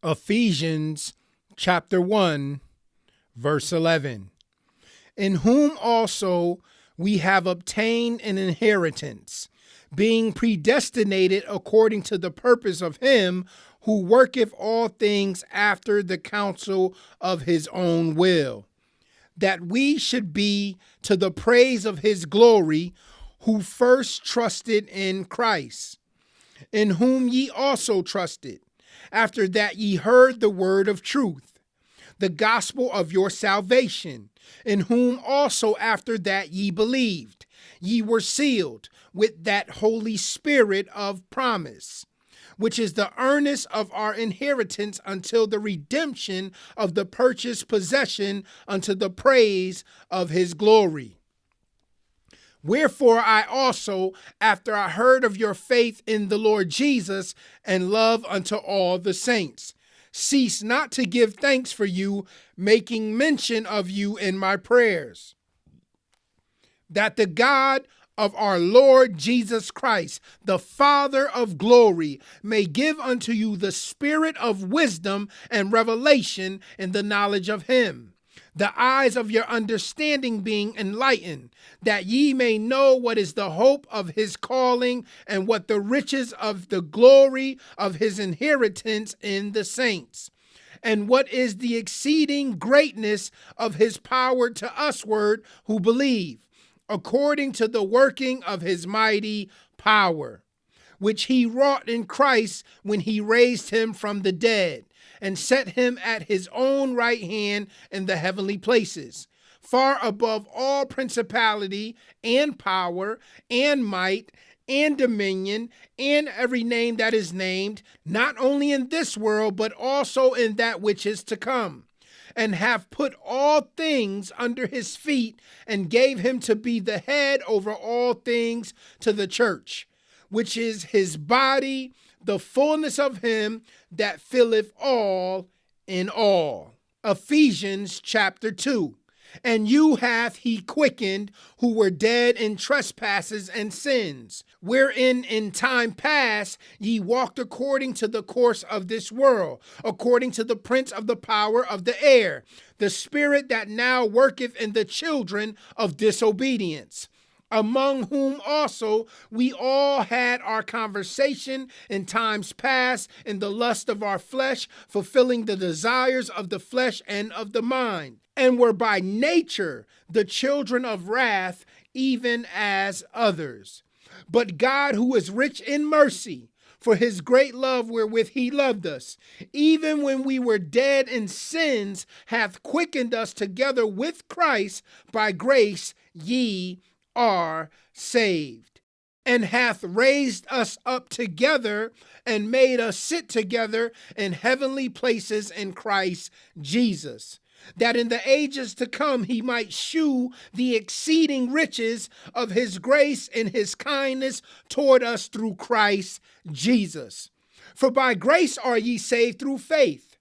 Ephesians chapter 1, verse 11. In whom also we have obtained an inheritance, being predestinated according to the purpose of him who worketh all things after the counsel of his own will, that we should be to the praise of his glory, who first trusted in Christ, in whom ye also trusted, after that ye heard the word of truth, the gospel of your salvation, in whom also after that ye believed, ye were sealed with that Holy Spirit of promise, which is the earnest of our inheritance until the redemption of the purchased possession unto the praise of his glory. Wherefore I also, after I heard of your faith in the Lord Jesus and love unto all the saints, cease not to give thanks for you, making mention of you in my prayers, that the God of our Lord Jesus Christ, the Father of glory, may give unto you the spirit of wisdom and revelation in the knowledge of him, the eyes of your understanding being enlightened, that ye may know what is the hope of his calling, and what the riches of the glory of his inheritance in the saints, and what is the exceeding greatness of his power to usward who believe, according to the working of his mighty power, which he wrought in Christ when he raised him from the dead, and set him at his own right hand in the heavenly places, far above all principality and power and might and dominion and every name that is named, not only in this world, but also in that which is to come, and have put all things under his feet, and gave him to be the head over all things to the church, which is his body, the fullness of him that filleth all in all. Ephesians chapter 2. And you hath he quickened, who were dead in trespasses and sins, wherein in time past ye walked according to the course of this world, according to the prince of the power of the air, the spirit that now worketh in the children of disobedience, among whom also we all had our conversation in times past in the lust of our flesh, fulfilling the desires of the flesh and of the mind, and were by nature the children of wrath, even as others. But God, who is rich in mercy, for his great love wherewith he loved us, even when we were dead in sins, hath quickened us together with Christ. By grace ye are saved, and hath raised us up together and made us sit together in heavenly places in Christ Jesus, that in the ages to come he might shew the exceeding riches of his grace and his kindness toward us through Christ Jesus. For by grace are ye saved through faith,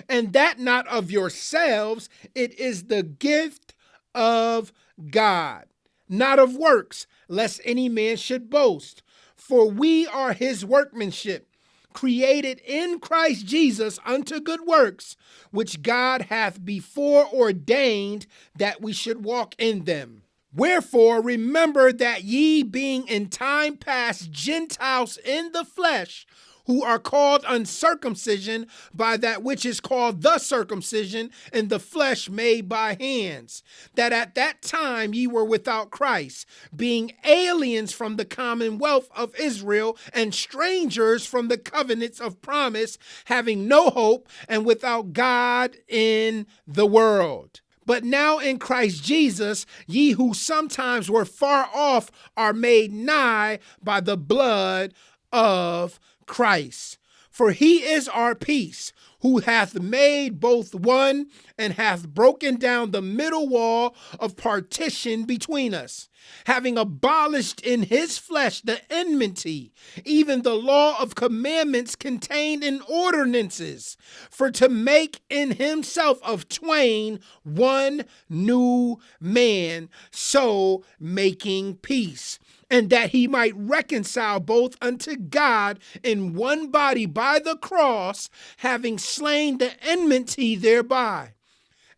and that not of yourselves, it is the gift of God, not of works, lest any man should boast. For we are his workmanship, created in Christ Jesus unto good works, which God hath before ordained that we should walk in them. Wherefore remember that ye, being in time past Gentiles in the flesh, who are called uncircumcision by that which is called the circumcision in the flesh made by hands, that at that time ye were without Christ, being aliens from the commonwealth of Israel and strangers from the covenants of promise, having no hope and without God in the world. But now in Christ Jesus, ye who sometimes were far off are made nigh by the blood of Christ. For he is our peace, who hath made both one, and hath broken down the middle wall of partition between us, having abolished in his flesh the enmity, even the law of commandments contained in ordinances, for to make in himself of twain one new man, so making peace, and that he might reconcile both unto God in one body by the cross, having slain the enmity thereby,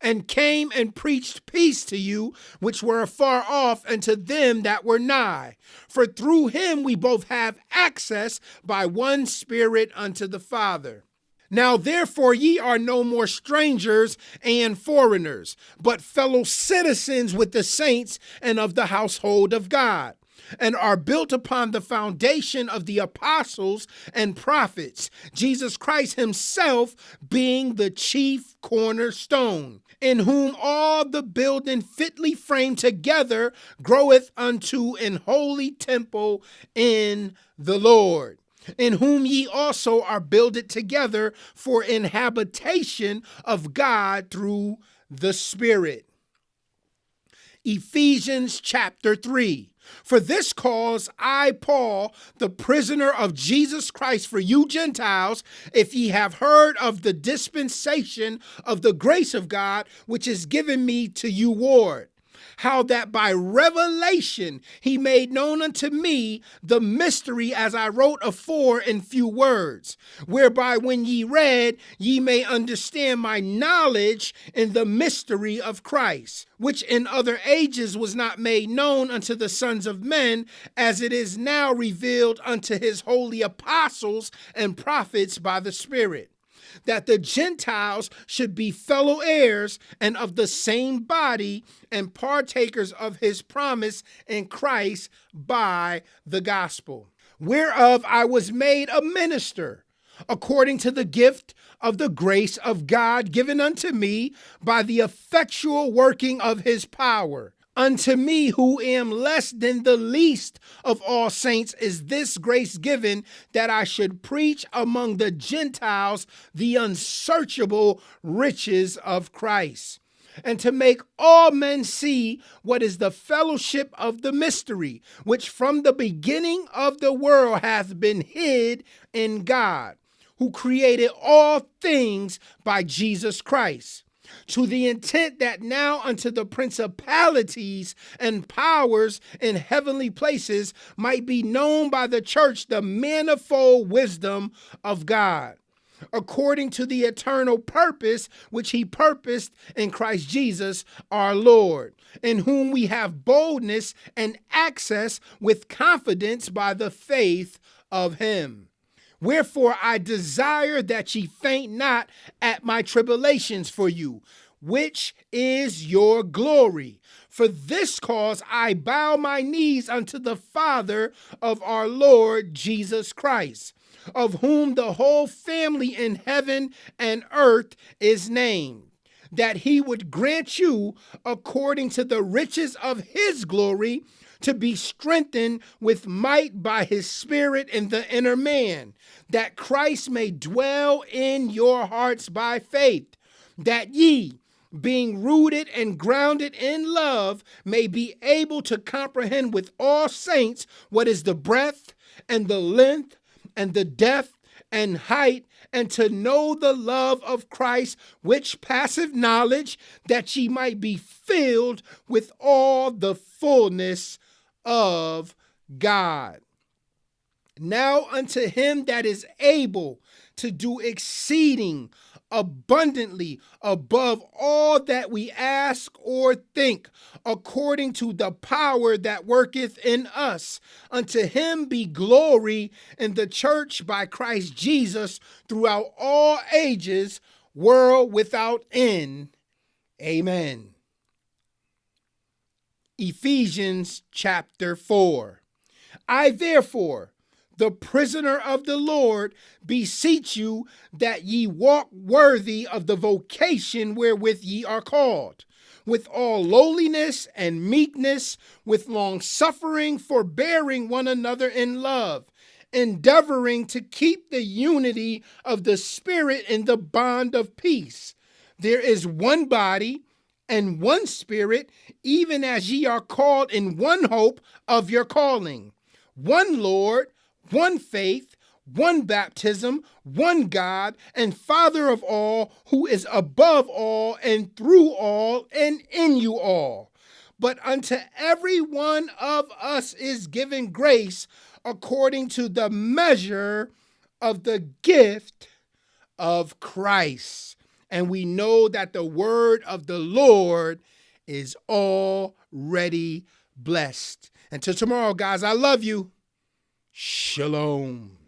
and came and preached peace to you which were afar off, and to them that were nigh. For through him we both have access by one Spirit unto the Father. Now therefore ye are no more strangers and foreigners, but fellow citizens with the saints and of the household of God, and are built upon the foundation of the apostles and prophets, Jesus Christ himself being the chief cornerstone, in whom all the building fitly framed together groweth unto an holy temple in the Lord, in whom ye also are builded together for an habitation of God through the Spirit. Ephesians chapter 3. For this cause I, Paul, the prisoner of Jesus Christ for you Gentiles, if ye have heard of the dispensation of the grace of God, which is given me to you ward, how that by revelation he made known unto me the mystery, as I wrote afore in few words, whereby when ye read, ye may understand my knowledge in the mystery of Christ, which in other ages was not made known unto the sons of men, as it is now revealed unto his holy apostles and prophets by the Spirit, that the Gentiles should be fellow heirs and of the same body, and partakers of his promise in Christ by the gospel, whereof I was made a minister, according to the gift of the grace of God given unto me by the effectual working of his power. Unto me, who am less than the least of all saints, is this grace given, that I should preach among the Gentiles the unsearchable riches of Christ, and to make all men see what is the fellowship of the mystery, which from the beginning of the world hath been hid in God, who created all things by Jesus Christ, to the intent that now unto the principalities and powers in heavenly places might be known by the church the manifold wisdom of God, according to the eternal purpose which he purposed in Christ Jesus our Lord, in whom we have boldness and access with confidence by the faith of him. Wherefore I desire that ye faint not at my tribulations for you, which is your glory. For this cause I bow my knees unto the Father of our Lord Jesus Christ, of whom the whole family in heaven and earth is named, that he would grant you, according to the riches of his glory, to be strengthened with might by his Spirit in the inner man, that Christ may dwell in your hearts by faith, that ye, being rooted and grounded in love, may be able to comprehend with all saints what is the breadth and the length and the depth and height, and to know the love of Christ, which passeth knowledge, that ye might be filled with all the fullness of God. Now unto him that is able to do exceeding abundantly above all that we ask or think, according to the power that worketh in us. Unto him be glory in the church by Christ Jesus throughout all ages, world without end. Amen. Ephesians chapter 4. I therefore, the prisoner of the Lord, beseech you that ye walk worthy of the vocation wherewith ye are called, with all lowliness and meekness, with long suffering, forbearing one another in love, endeavoring to keep the unity of the Spirit in the bond of peace. There is one body and one Spirit, even as ye are called in one hope of your calling. One Lord, one faith, one baptism, one God and Father of all, who is above all and through all and in you all. But unto every one of us is given grace according to the measure of the gift of Christ. And we know that the word of the Lord is already blessed. Until tomorrow, guys, I love you. Shalom.